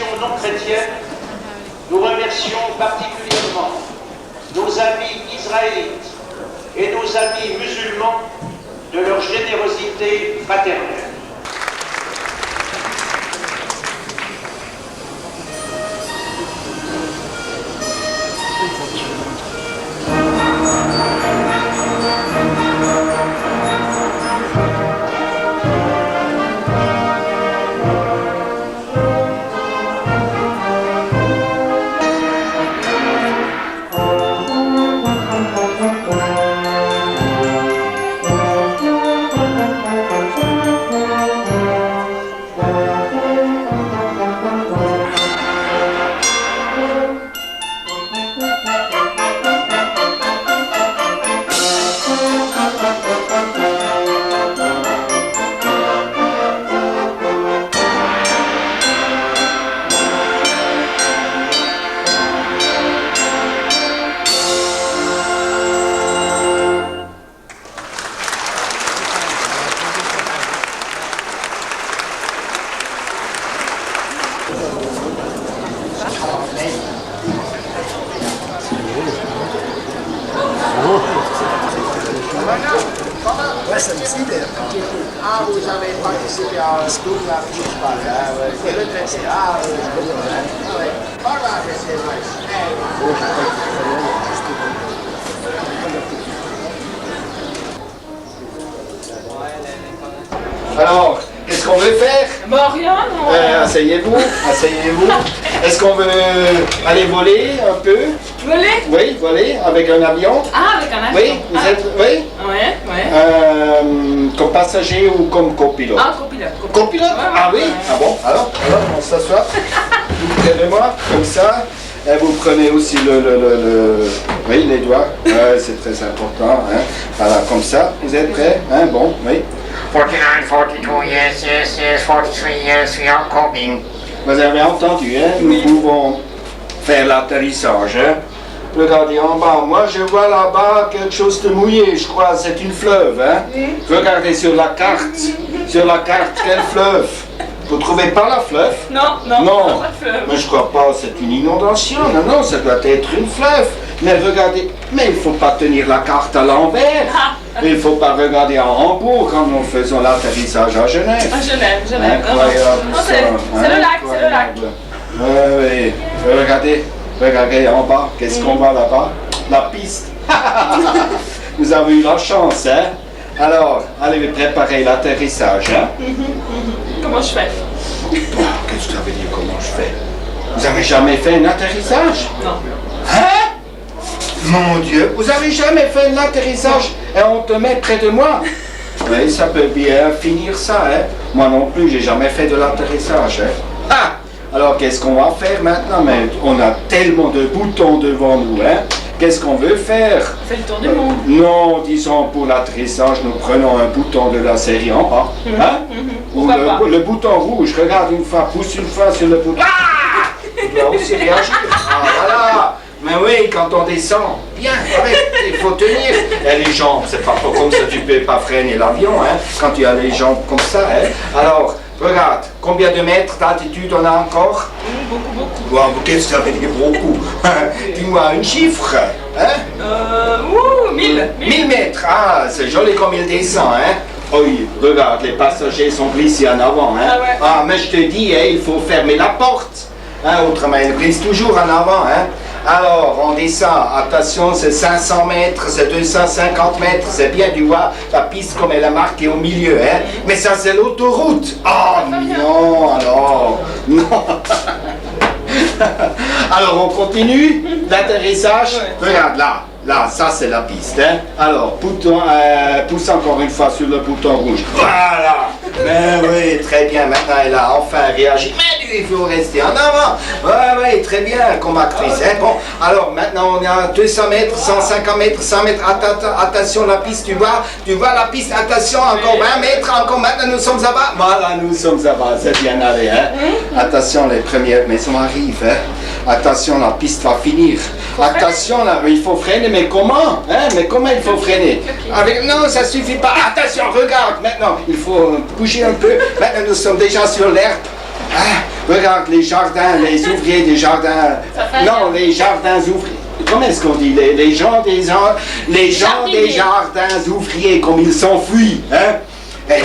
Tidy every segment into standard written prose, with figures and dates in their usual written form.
délégation non chrétienne, nous remercions particulièrement nos amis israélites et nos amis musulmans de leur générosité fraternelle. Ouais, ça me dit de... Ah, vous avez participé à ce groupe là, je parle, et le traité, ah, oui, je comprends, ah, oui. Voilà, c'est vrai. Alors, qu'est-ce qu'on veut faire? Bah rien, non. Asseyez-vous, asseyez-vous. Est-ce qu'on veut aller voler un peu? Voler? Oui, voler avec un avion. Ah, avec un avion. Oui, vous êtes, oui? Ouais, ouais. Comme passager ou comme copilote? Ah, copilote. Copilote? Ah oui? Ah bon, alors on s'assoit. Vous près de moi, comme ça. Et vous prenez aussi oui, les doigts. C'est très important. Hein. Voilà, comme ça. Vous êtes prêts? Hein, bon, oui. 49, 42, yes, yes, yes, 43, yes, we are coming. Vous avez entendu, hein? Nous pouvons faire l'atterrissage. Hein? Regardez en bas. Moi, je vois là-bas quelque chose de mouillé. Je crois c'est une fleuve. Hein? Regardez sur la carte. Sur la carte, quel fleuve? Vous trouvez pas la fleuve? Non, Non. pas de fleuve. Mais je crois pas. C'est une inondation. Non, non, ça doit être une fleuve. Mais regardez. Mais il faut pas tenir la carte à l'envers. Il faut pas regarder en Hambourg quand nous faisons l'atterrissage à Genève. À Genève. Incroyable. Non, c'est le lac, c'est le lac. Oui, regardez en bas, qu'est-ce qu'on voit là-bas? La piste. Vous avez eu la chance, hein? Alors, allez préparer l'atterrissage, hein? Comment je fais? Qu'est-ce que ça veut dire, comment je fais? Vous avez jamais fait un atterrissage? Non. Hein? Mon Dieu, vous avez jamais fait un atterrissage et on te met près de moi? Oui, ça peut bien finir ça, hein? Moi non plus, j'ai jamais fait de l'atterrissage, hein? Ah! Alors, qu'est-ce qu'on va faire maintenant? Mais on a tellement de boutons devant nous, hein? Qu'est-ce qu'on veut faire? C'est le tour du monde. Non, disons, pour l'atterrissage, nous prenons un bouton de la série en bas, hein? Ou le bouton rouge, regarde une fois, pousse une fois sur le bouton. Ah! Tu dois aussi réagir. Ah, voilà! Mais oui, quand on descend, bien, il faut tenir. Et les jambes, c'est pas comme ça, tu peux pas freiner l'avion, hein, quand tu as les jambes comme ça, hein. Alors, regarde, combien de mètres d'altitude on a encore? Beaucoup. Wow, qu'est-ce que ça veut dire beaucoup? Dis-moi un chiffre, hein? 1000. 1000 mètres, ah, c'est joli comme il descend, hein? Oui, regarde, les passagers sont glissés en avant, hein? Ah ouais. Ah, mais je te dis, hein, il faut fermer la porte, hein, autrement ils glissent toujours en avant, hein? Alors, on descend, attention, c'est 500 mètres, c'est 250 mètres, c'est bien, tu vois, la piste comme elle est marquée au milieu, hein. Mais ça, c'est l'autoroute. Oh non, alors, non. Alors, on continue l'atterrissage. Regarde, là, ça, c'est la piste, hein. Alors, pousse encore une fois sur le bouton rouge. Voilà. Mais oui, très bien, maintenant, elle a enfin réagi. Mais il faut rester en avant. Oui, très bien, comme actrice. Hein. Bon, alors maintenant on est à 200 mètres, 150 mètres, 100 mètres. Attention la piste, tu vois la piste, attention, encore 20 mètres, encore maintenant nous sommes à bas. Voilà, nous sommes à bas, c'est bien allé. Hein. Attention, les premières maisons arrivent. Hein. Attention, la piste va finir. Attention, là, il faut freiner, mais comment? Hein? Mais comment il faut freiner? Avec... Non, ça suffit pas. Attention, regarde, maintenant, il faut bouger un peu. Maintenant, nous sommes déjà sur l'herbe. Hein? Regarde les jardins, les ouvriers des jardins. Non, les jardins ouvriers. Comment est-ce qu'on dit les gens des jardins ouvriers, comme ils s'enfuient, hein? Mais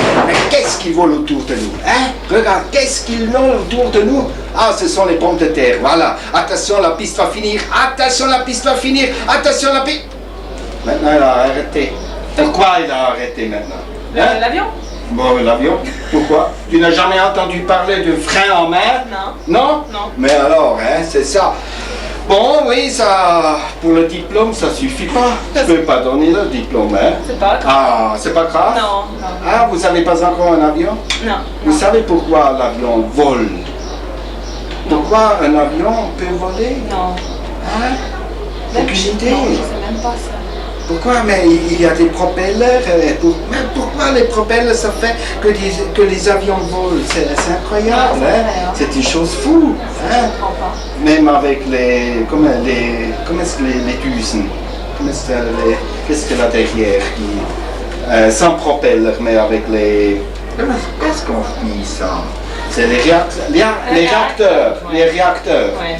qu'est-ce qu'ils volent autour de nous, hein? Regarde, qu'est-ce qu'ils ont autour de nous? Ah, ce sont les pommes de terre, voilà. Attention, la piste va finir. Attention, la piste va finir. Attention, la piste... Maintenant, il a arrêté. Pourquoi il a arrêté maintenant? Hein? L'avion? Bon, l'avion, pourquoi? Tu n'as jamais entendu parler de frein en mer? Non. Non? Non. Mais alors, hein, c'est ça. Bon, oui, ça, pour le diplôme, ça suffit pas. Je peux pas donner le diplôme, hein. C'est pas grave. Ah, c'est pas grave? Non, non. Ah, vous savez pas encore un avion? Non. Vous savez pourquoi l'avion vole? Pourquoi un avion peut voler? Non. Hein? Aucune idée. Non, je sais même pas ça. Pourquoi? Mais il y a des propellers. Mais pourquoi les propellers, ça fait que les avions volent? C'est incroyable, Non, c'est hein? vrai, hein. C'est une chose fou, Je hein? comprends pas. Même avec comment est-ce que les Düsen? Qu'est-ce que là derrière sans propeller, mais avec les... Qu'est-ce qu'on dit ça? C'est les réacteurs. Ouais. Les réacteurs. Ouais.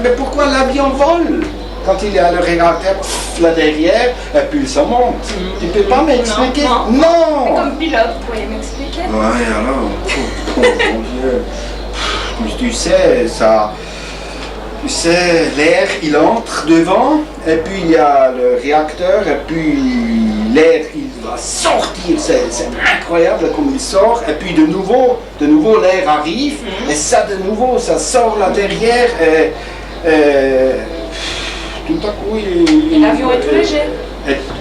Mais pourquoi l'avion vole? Quand il y a le réacteur là derrière, et puis ça monte. Tu peux pas m'expliquer? Non. Non. Comme pilote, vous pourriez m'expliquer? Ouais, alors. Oh, mon Dieu. Tu sais, ça. Tu sais, l'air, il entre devant, et puis il y a le réacteur, et puis l'air, il va sortir. C'est incroyable comme il sort, et puis de nouveau l'air arrive, et ça de nouveau, ça sort là derrière, et tout à coup, Et l'avion est tout léger.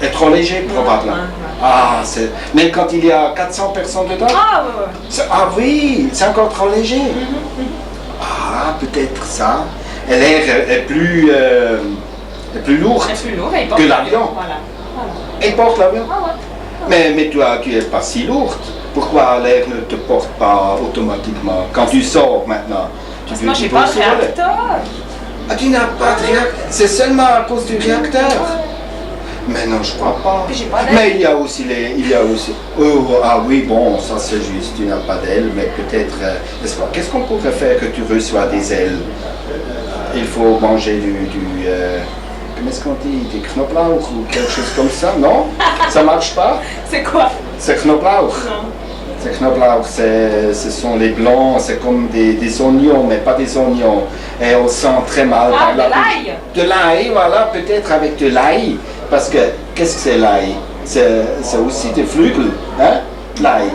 Est trop léger, probablement. Ouais. Ah, c'est... Mais quand il y a 400 personnes dedans? Ah, ouais. Ah oui, c'est encore trop léger. Ah, peut-être ça. Et l'air est plus lourd C'est plus lourd et il porte que l'avion. Voilà. Et porte l'avion. Ah ouais. Mais toi, tu n'es pas si lourde. Pourquoi l'air ne te porte pas automatiquement? Quand tu sors maintenant, Parce que moi, j'ai pas de réacteur. Ah, tu n'as pas de réacteur? C'est seulement à cause du réacteur? Mais non, je crois pas. Puis j'ai pas d'aile. Mais il y a aussi ah oui, bon, ça c'est juste, tu n'as pas d'aile, mais peut-être, n'est-ce pas? Qu'est-ce qu'on pourrait faire que tu reçois des ailes? Il faut manger comment est-ce qu'on dit? Des Knoblauch ou quelque chose comme ça, non? Ça marche pas? C'est quoi? C'est Knoblauch. Non. C'est Knoblauch, ce sont les blancs, c'est comme des oignons, mais pas des oignons. Et on sent très mal. Ah, par de la bouche. l'ail. De l'ail, voilà, peut-être avec de l'ail. Parce que, qu'est-ce que c'est l'ail? C'est aussi des flügel, hein? L'ail.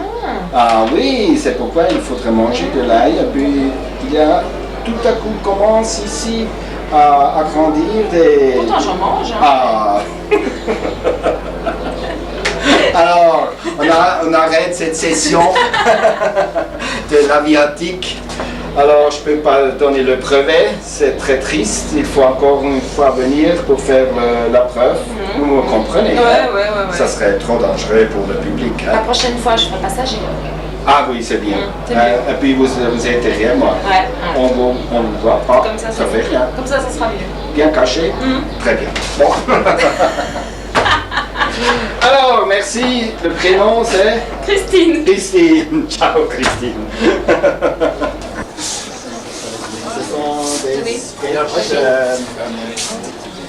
Ah oui, c'est pourquoi il faudrait manger de l'ail. Et puis, il y a, tout à coup, commence ici à grandir des... Pourtant, j'en mange. Hein. Ah. Alors, on arrête cette session de l'aviatique. Alors, je ne peux pas donner le brevet, c'est très triste. Il faut encore une fois venir pour faire la preuve. Vous me comprenez? Hein? Ouais. Ça serait trop dangereux pour le public. Hein? La prochaine fois, je ferai passager. Ah oui, c'est bien. C'est mieux. Et puis, vous êtes derrière moi. Ouais. On ne vous voit pas. Comme ça fait rien. Comme ça sera mieux. Bien caché? Très bien. Bon. Alors, merci. Le prénom, c'est Christine. Christine. Ciao, Christine. Ce sont des sketchs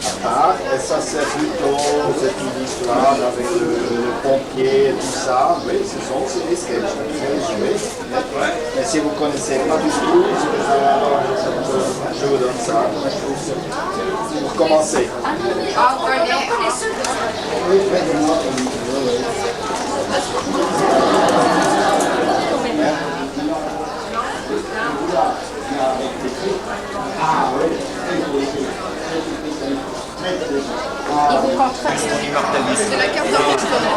à part. Et ça, c'est plutôt cette histoire avec le pompier et tout ça. Oui, ce sont aussi des sketchs. Très joués. Mais si vous ne connaissez pas du tout, je vous donne ça. Pour commencer. Oui, faites-moi. Ah oui. C'est la carte d'enregistrement.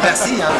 Merci. Hein.